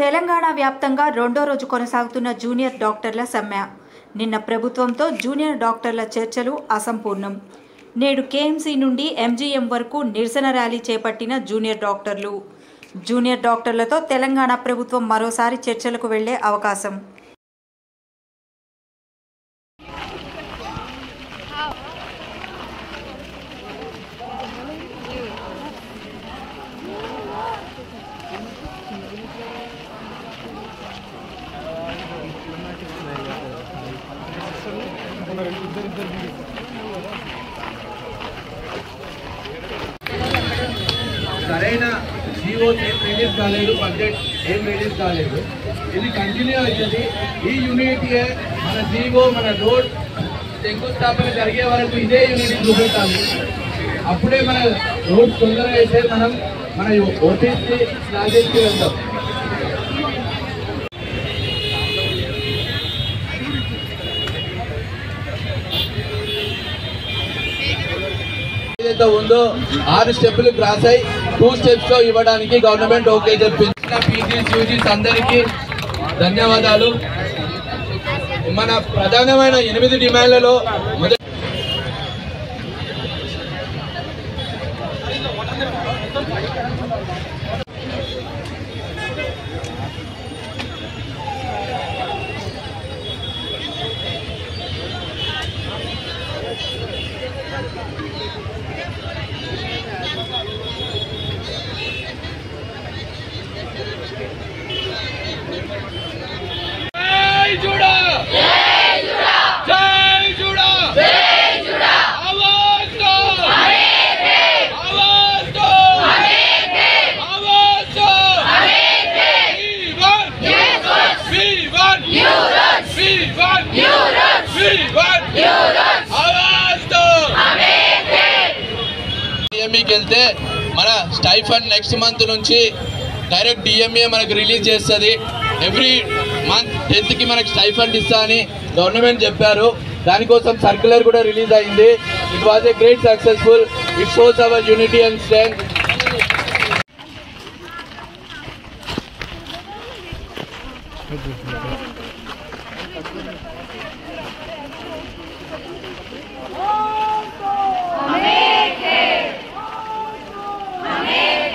తెలంగాణ వ్యాప్తంగా రెండో రోజు కొనసాగుతున్న జూనియర్ డాక్టర్ల సమ్మె. నిన్న ప్రభుత్వంతో జూనియర్ డాక్టర్ల చర్చలు అసంపూర్ణం. నేడు కేఎంసీ నుండి ఎంజీఎం వరకు నిరసన ర్యాలీ చేపట్టిన జూనియర్ డాక్టర్లతో తెలంగాణ ప్రభుత్వం మరోసారి చర్చలకు వెళ్లే అవకాశం. సరైన జీవో ఏం రిలీజ్ కాలేదు, బడ్జెట్ ఏం రిలీజ్ కాలేదు. ఇది కంటిన్యూ అవుతుంది. ఈ యూనిటీ మన జీవో మన రోడ్ శంకుస్థాపన జరిగే వరకు ఇదే యూనిటీ చూపెట్టాలి. అప్పుడే మన రోడ్ తొందరగా అయితే మన ఓటీసీ స్లాగేజ్కి వెళ్తాం. ఏదైతే ఉందో 6 స్టెప్పులు క్రాస్ అయి 2 స్టెప్స్ లో ఇవ్వడానికి గవర్నమెంట్ ఓకే చెప్పించిన పీజీస్ యూజీస్ అందరికీ ధన్యవాదాలు. మన ప్రధానమైన 8 డిమాండ్లలో డిఎంఈకి వెళ్తే మన స్టైఫండ్ నెక్స్ట్ మంత్ నుంచి డైరెక్ట్ డిఎంఏ మనకు రిలీజ్ చేస్తుంది. ఎవ్రీ మంత్ 10th మనకు స్టైఫండ్ ఇస్తా అని గవర్నమెంట్ చెప్పారు. దానికోసం సర్క్యులర్ కూడా రిలీజ్ అయింది. It was a great successful. It shows hour unity and strength. हमें